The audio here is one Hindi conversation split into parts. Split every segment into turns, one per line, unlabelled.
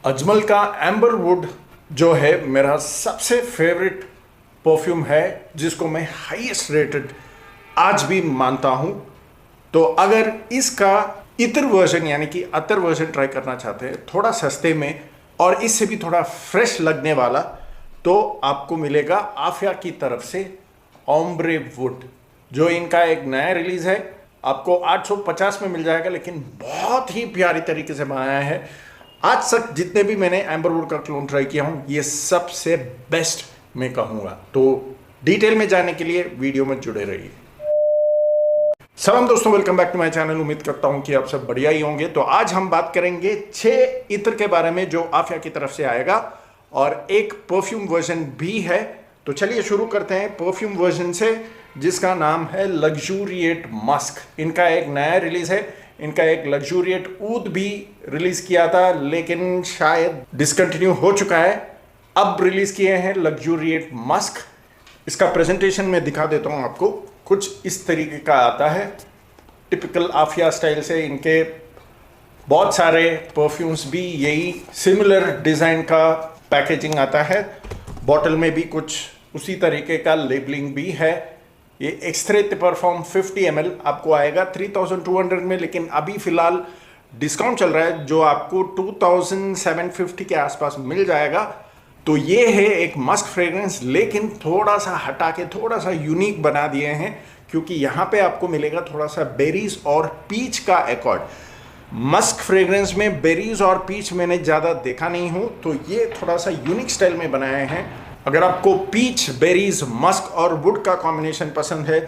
अजमल का एम्बर वुड जो है मेरा सबसे फेवरेट परफ्यूम है, जिसको मैं हाईएस्ट रेटेड आज भी मानता हूं। तो अगर इसका इतर वर्जन यानी कि अतर वर्जन ट्राई करना चाहते हैं थोड़ा सस्ते में और इससे भी थोड़ा फ्रेश लगने वाला, तो आपको मिलेगा आफिया की तरफ से ओम्ब्रे वुड, जो इनका एक नया रिलीज है। आपको 850 में मिल जाएगा, लेकिन बहुत ही प्यारी तरीके से बनाया है। आज तक जितने भी मैंने एम्बर वुड का क्लोन ट्राई किया हूं, ये सबसे बेस्ट मैं कहूंगा। तो डिटेल में जाने के लिए वीडियो में जुड़े रहिए। सलाम दोस्तों, welcome back to my channel. उम्मीद करता हूं कि आप सब बढ़िया ही होंगे। तो आज हम बात करेंगे 6 इत्र के बारे में जो आफिया की तरफ से आएगा, और एक परफ्यूम वर्जन भी है। तो चलिए शुरू करते हैं परफ्यूम वर्जन से, जिसका नाम है लग्जूरिएट मस्क। इनका एक नया रिलीज है। इनका एक लग्जूरिएट ऊद भी रिलीज किया था, लेकिन शायद डिसकंटिन्यू हो चुका है। अब रिलीज किए हैं लग्जूरिएट मस्क। इसका प्रेजेंटेशन में दिखा देता हूं आपको। कुछ इस तरीके का आता है, टिपिकल आफिया स्टाइल से। इनके बहुत सारे परफ्यूम्स भी यही सिमिलर डिजाइन का पैकेजिंग आता है। बॉटल में भी कुछ उसी तरीके का लेबलिंग भी है। ये एक्सरे परफॉर्म 50 ml आपको आएगा 3200 में, लेकिन अभी फिलहाल डिस्काउंट चल रहा है जो आपको 2750 के आसपास मिल जाएगा। तो ये है एक मस्क फ्रेग्रेंस, लेकिन थोड़ा सा हटा के थोड़ा सा यूनिक बना दिए हैं, क्योंकि यहाँ पे आपको मिलेगा थोड़ा सा बेरीज और पीच का एकॉर्ड। मस्क फ्रेग्रेंस में बेरीज और पीच मैंने ज़्यादा देखा नहीं हूँ, तो ये थोड़ा सा यूनिक स्टाइल में बनाए हैं। अगर आपको पीच, बेरीज, मस्क और वुड का कॉम्बिनेशन पसंद है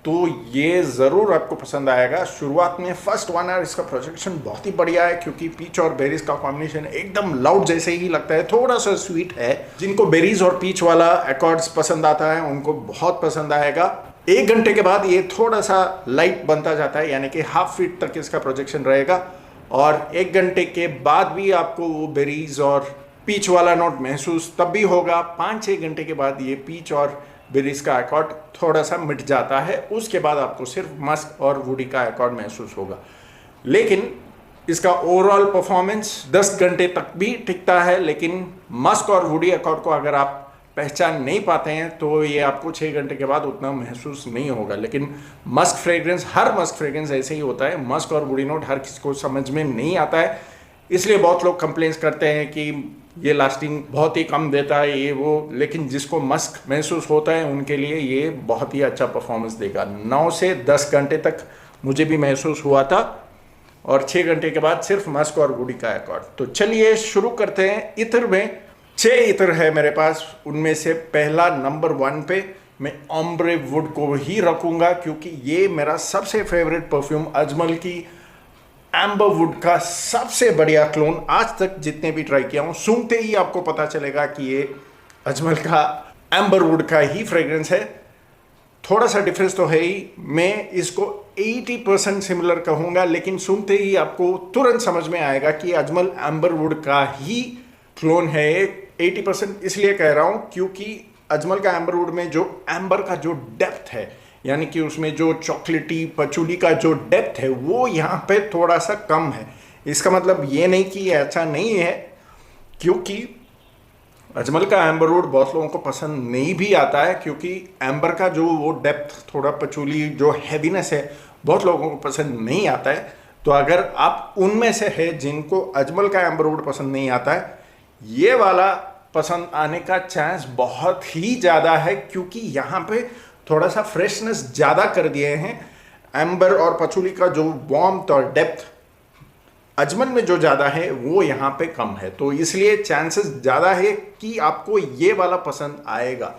तो ये ज़रूर आपको पसंद आएगा। शुरुआत में फर्स्ट 1 आवर इसका प्रोजेक्शन बहुत ही बढ़िया है, क्योंकि पीच और बेरीज का कॉम्बिनेशन एकदम लाउड जैसे ही लगता है, थोड़ा सा स्वीट है। जिनको बेरीज और पीच वाला एकॉर्ड्स पसंद आता है उनको बहुत पसंद आएगा। 1 घंटे के बाद ये थोड़ा सा लाइट बनता जाता है, यानी कि हाफ फीट तक इसका प्रोजेक्शन रहेगा, और 1 घंटे के बाद भी आपको वो बेरीज और पीच वाला नोट महसूस तब भी होगा। 5-6 घंटे के बाद ये पीच और बेरीज का एकॉर्ड थोड़ा सा मिट जाता है। उसके बाद आपको सिर्फ मस्क और वुडी का एकॉर्ड महसूस होगा। लेकिन इसका ओवरऑल परफॉर्मेंस 10 घंटे तक भी टिकता है, लेकिन मस्क और वुडी एकॉर्ड को अगर आप पहचान नहीं पाते हैं तो ये आपको 6 घंटे के बाद उतना महसूस नहीं होगा। लेकिन मस्क फ्रेग्रेंस, हर मस्क फ्रेग्रेंस ऐसे ही होता है। मस्क और वुडी नोट हर किसी को समझ में नहीं आता है, इसलिए बहुत लोग कंप्लेंट्स करते हैं कि ये लास्टिंग बहुत ही कम देता है, ये वो। लेकिन जिसको मस्क महसूस होता है उनके लिए ये बहुत ही अच्छा परफॉर्मेंस देगा। 9 से 10 घंटे तक मुझे भी महसूस हुआ था, और 6 घंटे के बाद सिर्फ मस्क और वुडी का एकॉर्ड। तो चलिए शुरू करते हैं। इत्र में 6 इत्र है मेरे पास। उनमें से पहला नंबर 1 पे मैं ओम्ब्रे वुड को ही रखूँगा, क्योंकि ये मेरा सबसे फेवरेट परफ्यूम अजमल की एम्बर वुड का सबसे बढ़िया क्लोन आज तक जितने भी ट्राई किया हूँ। सूंघते ही आपको पता चलेगा कि ये अजमल का एम्बर वुड का ही फ्रेग्रेंस है। थोड़ा सा डिफरेंस तो है ही। मैं इसको 80% सिमिलर कहूँगा, लेकिन सूंघते ही आपको तुरंत समझ में आएगा कि अजमल एम्बर वुड का ही क्लोन है। 80% इसलिए कह रहा हूँ क्योंकि अजमल का एम्बर वुड में जो एम्बर का जो डेप्थ है, यानी कि उसमें जो चॉकलेटी पचूली का जो डेप्थ है, वो यहाँ पे थोड़ा सा कम है। इसका मतलब ये नहीं कि ये अच्छा नहीं है, क्योंकि अजमल का एम्बर वुड बहुत लोगों को पसंद नहीं भी आता है, क्योंकि एम्बर का जो वो डेप्थ, थोड़ा पचूली जो हैवीनेस है, बहुत लोगों को पसंद नहीं आता है। तो अगर आप उनमें से है जिनको अजमल का एम्बर वुड पसंद नहीं आता है, ये वाला पसंद आने का चांस बहुत ही ज़्यादा है, क्योंकि यहाँ पे थोड़ा सा फ्रेशनेस ज़्यादा कर दिए हैं। एम्बर और पचूली का जो वार्मथ और डेप्थ अजमल में जो ज़्यादा है वो यहाँ पे कम है, तो इसलिए चांसेस ज़्यादा है कि आपको ये वाला पसंद आएगा।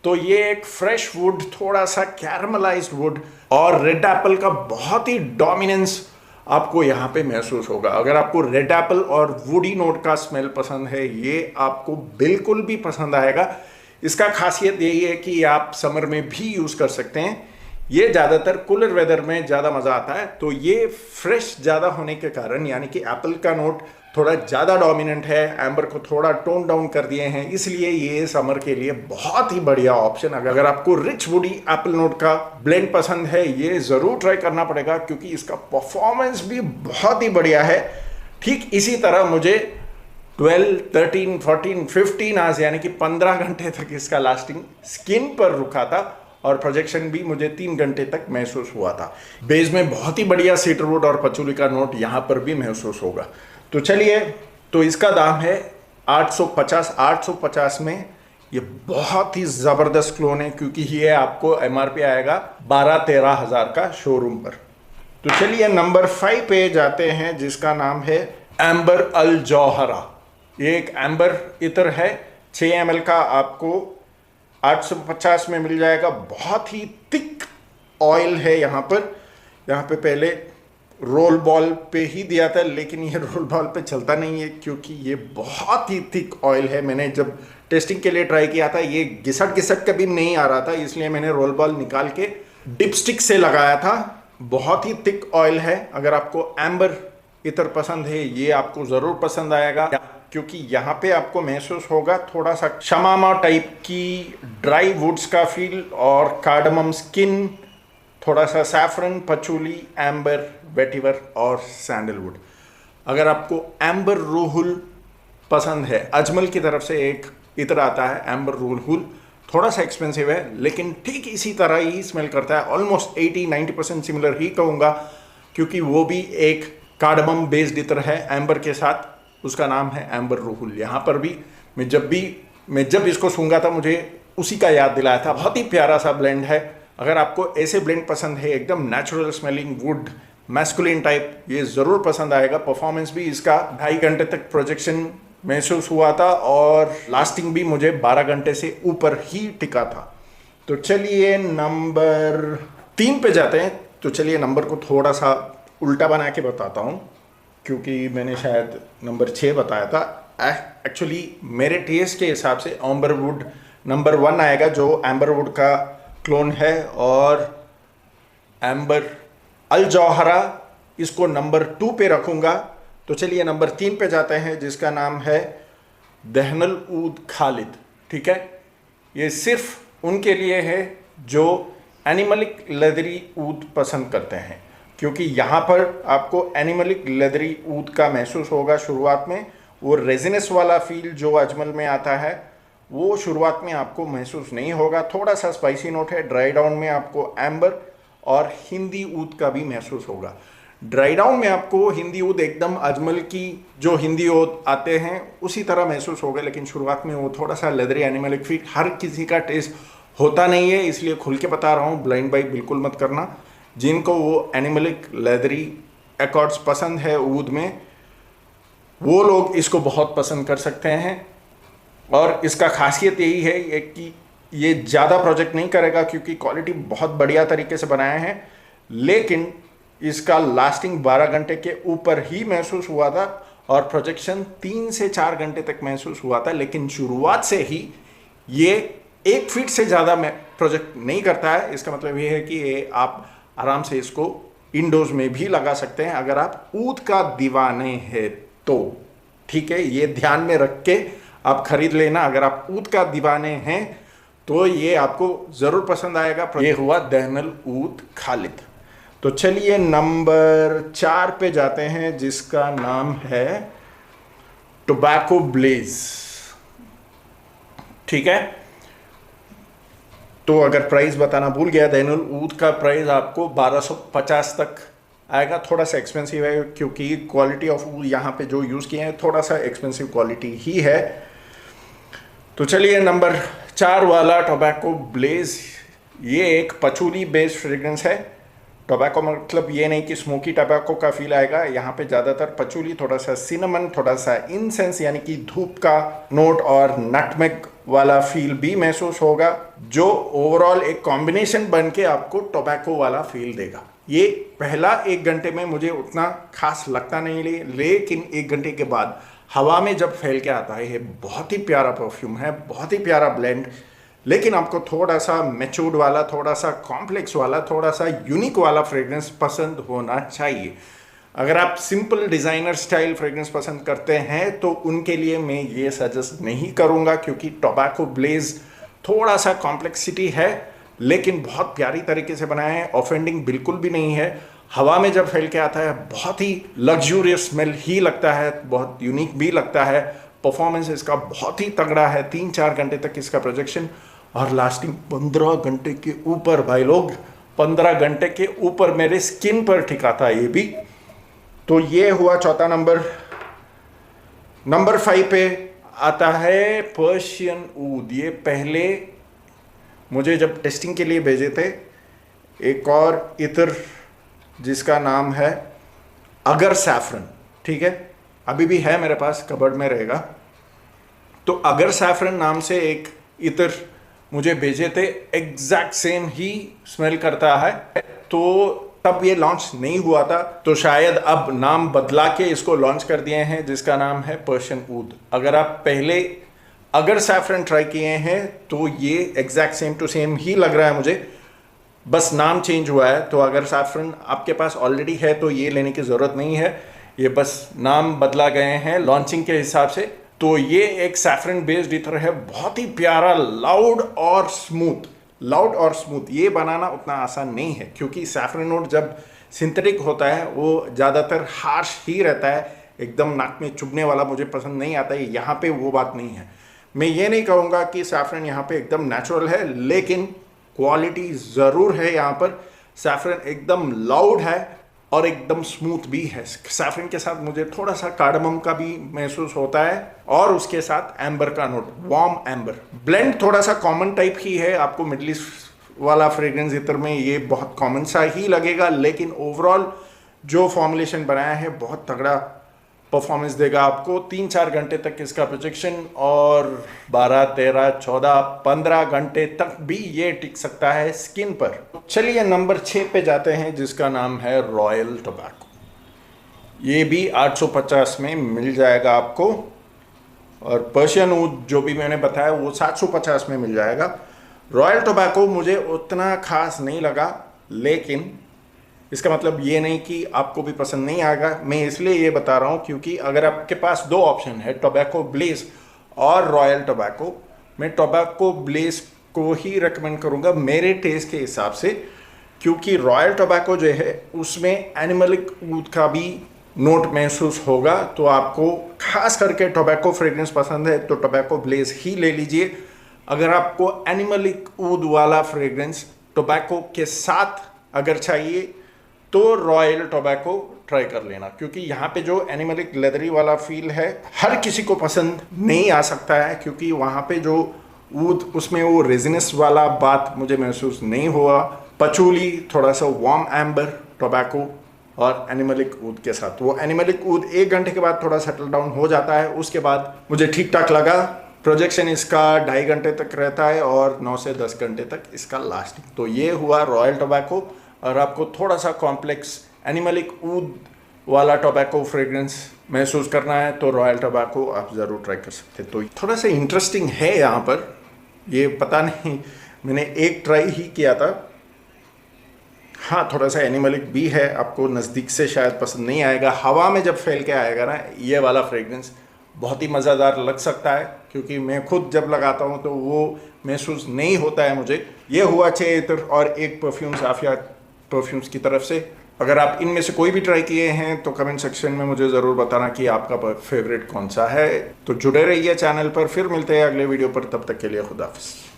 तो ये एक फ्रेश वुड, थोड़ा सा कैरमलाइज्ड वुड और रेड एप्पल का बहुत ही डोमिनेंस आपको यहाँ पे महसूस होगा। अगर आपको रेड एप्पल और वुडी नोट का स्मेल पसंद है, ये आपको बिल्कुल भी पसंद आएगा। इसका खासियत यही है कि आप समर में भी यूज़ कर सकते हैं। ये ज़्यादातर कूलर वेदर में ज़्यादा मज़ा आता है। तो ये फ्रेश ज़्यादा होने के कारण, यानी कि एप्पल का नोट थोड़ा ज़्यादा डोमिनेंट है, एम्बर को थोड़ा टोन डाउन कर दिए हैं, इसलिए ये समर के लिए बहुत ही बढ़िया ऑप्शन। अगर आपको रिच वुडी एप्पल नोट का ब्लेंड पसंद है, ये ज़रूर ट्राई करना पड़ेगा, क्योंकि इसका परफॉर्मेंस भी बहुत ही बढ़िया है। ठीक इसी तरह मुझे 12, 13, 14, 15 आवर्स यानी कि 15 घंटे तक इसका लास्टिंग स्किन पर रुका था और प्रोजेक्शन भी मुझे 3 घंटे तक महसूस हुआ था। बेस में बहुत ही बढ़िया सीडरवुड और पचूली का नोट यहाँ पर भी महसूस होगा। तो चलिए, तो इसका दाम है 850 में ये बहुत ही ज़बरदस्त क्लोन है, क्योंकि ये आपको एमआरपी आएगा 12-13 हज़ार का शोरूम पर। तो चलिए नंबर 5 पे जाते हैं, जिसका नाम है एम्बर अल जौहरा। ये एक एम्बर इत्र है, 6 ml का आपको 850 में मिल जाएगा। बहुत ही थिक ऑयल है यहाँ पे पहले रोल बॉल पे ही दिया था, लेकिन ये रोल बॉल पे चलता नहीं है क्योंकि ये बहुत ही थिक ऑयल है। मैंने जब टेस्टिंग के लिए ट्राई किया था, ये घिसट कभी नहीं आ रहा था, इसलिए मैंने रोल बॉल निकाल के डिपस्टिक से लगाया था। बहुत ही थिक ऑयल है। अगर आपको एम्बर इत्र पसंद है, ये आपको ज़रूर पसंद आएगा, क्योंकि यहाँ पे आपको महसूस होगा थोड़ा सा शमामा टाइप की ड्राई वुड्स का फील और कार्डमम स्किन, थोड़ा सा सैफरन, पचूली, एम्बर, वेटिवर और सैंडलवुड। अगर आपको एम्बर रूहुल पसंद है, अजमल की तरफ से एक इत्र आता है एम्बर रूहुल, थोड़ा सा एक्सपेंसिव है लेकिन ठीक इसी तरह ही स्मेल करता है। ऑलमोस्ट 80-90% सिमिलर ही कहूँगा, क्योंकि वो भी एक कार्डमम बेस्ड इत्र है एम्बर के साथ। उसका नाम है एम्बर रूहुल। यहाँ पर भी मैं जब इसको सूंघा था, मुझे उसी का याद दिलाया था। बहुत ही प्यारा सा ब्लेंड है। अगर आपको ऐसे ब्लेंड पसंद है, एकदम natural smelling would, masculine type, ये ज़रूर पसंद आएगा। परफॉर्मेंस भी इसका 2.5 घंटे तक प्रोजेक्शन महसूस हुआ था और लास्टिंग भी मुझे 12 घंटे से ऊपर ही टिका था। तो चलिए नंबर 3 पे जाते हैं। तो चलिए नंबर को थोड़ा सा उल्टा बना के बताता हूँ, क्योंकि मैंने शायद नंबर 6 बताया था। एक्चुअली मेरे टेस्ट के हिसाब से एम्बरवुड नंबर 1 आएगा, जो एम्बरवुड का क्लोन है, और एम्बर अल जौहरा इसको नंबर 2 पे रखूँगा। तो चलिए नंबर 3 पे जाते हैं, जिसका नाम है दहनल ऊद खालिद। ठीक है, ये सिर्फ उनके लिए है जो एनिमलिक लेदरी ऊद पसंद करते हैं, क्योंकि यहाँ पर आपको एनिमलिक लेदरी ऊद का महसूस होगा शुरुआत में। वो रेजिनस वाला फील जो अजमल में आता है, वो शुरुआत में आपको महसूस नहीं होगा। थोड़ा सा स्पाइसी नोट है। ड्राई डाउन में आपको एम्बर और हिंदी ऊद का भी महसूस होगा। ड्राई डाउन में आपको हिंदी ऊद एकदम अजमल की जो हिंदी ऊद आते हैं उसी तरह महसूस होगा, लेकिन शुरुआत में वो थोड़ा सा लेदरी एनिमलिक फील। हर किसी का टेस्ट होता नहीं है, इसलिए खुल के बता रहा हूँ, ब्लाइंड बाई बिल्कुल मत करना। जिनको वो एनिमलिक लेदरी एकॉर्ड्स पसंद है ऊद में, वो लोग इसको बहुत पसंद कर सकते हैं। और इसका खासियत यही है कि ये ज़्यादा प्रोजेक्ट नहीं करेगा, क्योंकि क्वालिटी बहुत बढ़िया तरीके से बनाया है, लेकिन इसका लास्टिंग 12 घंटे के ऊपर ही महसूस हुआ था और प्रोजेक्शन 3 से 4 घंटे तक महसूस हुआ था। लेकिन शुरुआत से ही ये 1 फीट से ज़्यादा में प्रोजेक्ट नहीं करता है। इसका मतलब ये है कि ये आप आराम से इसको इंडोर्स में भी लगा सकते हैं, अगर आप ऊद का दीवाने हैं तो। ठीक है, ये ध्यान में रख के आप खरीद लेना। अगर आप ऊद का दीवाने हैं तो ये आपको ज़रूर पसंद आएगा। ये हुआ दहनल ऊद खालिद। तो चलिए नंबर 4 पे जाते हैं, जिसका नाम है टोबैको ब्लेज। ठीक है, तो अगर प्राइस बताना भूल गया, दहनल ऊद का प्राइस आपको 1250 तक आएगा। थोड़ा सा एक्सपेंसिव है, क्योंकि क्वालिटी ऑफ ऊद यहाँ पे जो यूज़ किए हैं थोड़ा सा एक्सपेंसिव क्वालिटी ही है। तो चलिए नंबर 4 वाला टोबैको ब्लेज, ये एक पचूली बेस्ड फ्रेग्रेंस है। टोबैको मतलब ये नहीं कि स्मोकी टोबैको का फील आएगा, यहाँ पे ज़्यादातर पचूली, थोड़ा सा सिनेमन, थोड़ा सा इंसेंस यानी कि धूप का नोट और नटमेग वाला फील भी महसूस होगा, जो ओवरऑल एक कॉम्बिनेशन बन के आपको टोबैको वाला फील देगा। ये पहला 1 घंटे में मुझे उतना खास लगता नहीं, लेकिन 1 घंटे के बाद हवा में जब फैल के आता है, ये बहुत ही प्यारा परफ्यूम है, बहुत ही प्यारा ब्लेंड। लेकिन आपको थोड़ा सा मैच्योर्ड वाला, थोड़ा सा कॉम्प्लेक्स वाला, थोड़ा सा यूनिक वाला फ्रेग्रेंस पसंद होना चाहिए। अगर आप सिंपल डिज़ाइनर स्टाइल फ्रेग्रेंस पसंद करते हैं तो उनके लिए मैं ये सजेस्ट नहीं करूँगा, क्योंकि टोबैको ब्लेज थोड़ा सा कॉम्प्लेक्सिटी है, लेकिन बहुत प्यारी तरीके से बनाया है। ऑफेंडिंग बिल्कुल भी नहीं है। हवा में जब फैल के आता है बहुत ही लग्जूरियस स्मेल ही लगता है, बहुत यूनिक भी लगता है। परफॉर्मेंस इसका बहुत ही तगड़ा है। 3-4 घंटे तक इसका प्रोजेक्शन और लास्टिंग 15 घंटे के ऊपर भाई लोग, 15 घंटे के ऊपर मेरे स्किन पर टिका था ये भी। तो ये हुआ चौथा नंबर। नंबर 5 पे आता है पर्शियन ऊद। ये पहले मुझे जब टेस्टिंग के लिए भेजे थे एक और इत्र जिसका नाम है अगर सैफरन, ठीक है, अभी भी है मेरे पास, कबर्ड में रहेगा। तो अगर सैफरन नाम से एक इत्र मुझे भेजे थे, एग्जैक्ट सेम ही स्मेल करता है। तो तब ये लॉन्च नहीं हुआ था, तो शायद अब नाम बदला के इसको लॉन्च कर दिए हैं, जिसका नाम है पर्शियन ऊद। अगर आप पहले अगर सैफरन ट्राई किए हैं तो ये एग्जैक्ट सेम टू सेम ही लग रहा है मुझे, बस नाम चेंज हुआ है। तो अगर सैफरन आपके पास ऑलरेडी है तो ये लेने की ज़रूरत नहीं है, ये बस नाम बदला गए हैं लॉन्चिंग के हिसाब से। तो ये एक सैफरन बेस्ड इत्र है, बहुत ही प्यारा, लाउड और स्मूथ। लाउड और स्मूथ ये बनाना उतना आसान नहीं है, क्योंकि सैफरन नोट जब सिंथेटिक होता है वो ज़्यादातर हार्श ही रहता है, एकदम नाक में चुभने वाला मुझे पसंद नहीं आता है। यहाँ पे वो बात नहीं है। मैं ये नहीं कहूँगा कि सैफरन यहाँ पे एकदम नेचुरल है, लेकिन क्वालिटी ज़रूर है। यहाँ पर सैफरन एकदम लाउड है और एकदम स्मूथ भी है। सैफरन के साथ मुझे थोड़ा सा कार्डमम का भी महसूस होता है और उसके साथ एम्बर का नोट, वार्म एम्बर। ब्लेंड थोड़ा सा कॉमन टाइप ही है, आपको मिडल ईस्ट वाला फ्रेग्रेंस इत्र में ये बहुत कॉमन सा ही लगेगा, लेकिन ओवरऑल जो फॉर्मुलेशन बनाया है बहुत तगड़ा परफॉर्मेंस देगा आपको। 3-4 घंटे तक इसका प्रोजेक्शन और 12, 13, 14, 15 घंटे तक भी ये टिक सकता है स्किन पर। चलिए नंबर 6 पे जाते हैं, जिसका नाम है रॉयल टोबैको। ये भी 850 में मिल जाएगा आपको, और पर्शियन ऊद जो भी मैंने बताया वो 750 में मिल जाएगा। रॉयल टोबैको मुझे उतना खास नहीं लगा, लेकिन इसका मतलब ये नहीं कि आपको भी पसंद नहीं आएगा। मैं इसलिए ये बता रहा हूँ क्योंकि अगर आपके पास 2 ऑप्शन है, टोबैको ब्लेज और रॉयल टोबैको, मैं टोबैको ब्लेज को ही रेकमेंड करूँगा मेरे टेस्ट के हिसाब से, क्योंकि रॉयल टोबैको जो है उसमें एनिमलिक ऊद का भी नोट महसूस होगा। तो आपको खास करके टोबैको फ्रेग्रेंस पसंद है तो टोबैको ब्लेज ही ले लीजिए। अगर आपको एनिमलिक ऊद वाला फ्रेग्रेंस टोबैको के साथ अगर चाहिए तो रॉयल टोबैको ट्राई कर लेना, क्योंकि यहाँ पे जो एनिमलिक लेदरी वाला फील है हर किसी को पसंद नहीं आ सकता है, क्योंकि वहाँ पे जो ऊद उसमें वो रेजिनस वाला बात मुझे महसूस नहीं हुआ। पचूली, थोड़ा सा वार्म एम्बर, टोबैको और एनिमलिक ऊद के साथ। वो एनिमलिक ऊद 1 घंटे के बाद थोड़ा सेटल डाउन हो जाता है, उसके बाद मुझे ठीक ठाक लगा। प्रोजेक्शन इसका 2.5 घंटे तक रहता है और 9 से 10 घंटे तक इसका लास्टिंग। तो ये हुआ रॉयल टोबैको। और आपको थोड़ा सा कॉम्प्लेक्स एनिमलिक ऊद वाला टोबैको फ्रेग्रेंस महसूस करना है तो रॉयल टोबैको आप ज़रूर ट्राई कर सकते हैं। तो थोड़ा सा इंटरेस्टिंग है यहाँ पर, ये पता नहीं, मैंने एक ट्राई ही किया था। हाँ, थोड़ा सा एनिमलिक भी है, आपको नज़दीक से शायद पसंद नहीं आएगा, हवा में जब फैल के आएगा ना ये वाला फ्रेग्रेंस बहुत ही मज़ेदार लग सकता है, क्योंकि मैं खुद जब लगाता हूँ तो वो महसूस नहीं होता है मुझे। ये हुआ 6 इत्र और 1 परफ्यूम साफिया परफ्यूम्स की तरफ से। अगर आप इनमें से कोई भी ट्राई किए हैं तो कमेंट सेक्शन में मुझे ज़रूर बताना कि आपका फेवरेट कौन सा है। तो जुड़े रहिए चैनल पर, फिर मिलते हैं अगले वीडियो पर, तब तक के लिए खुदा हाफिज़।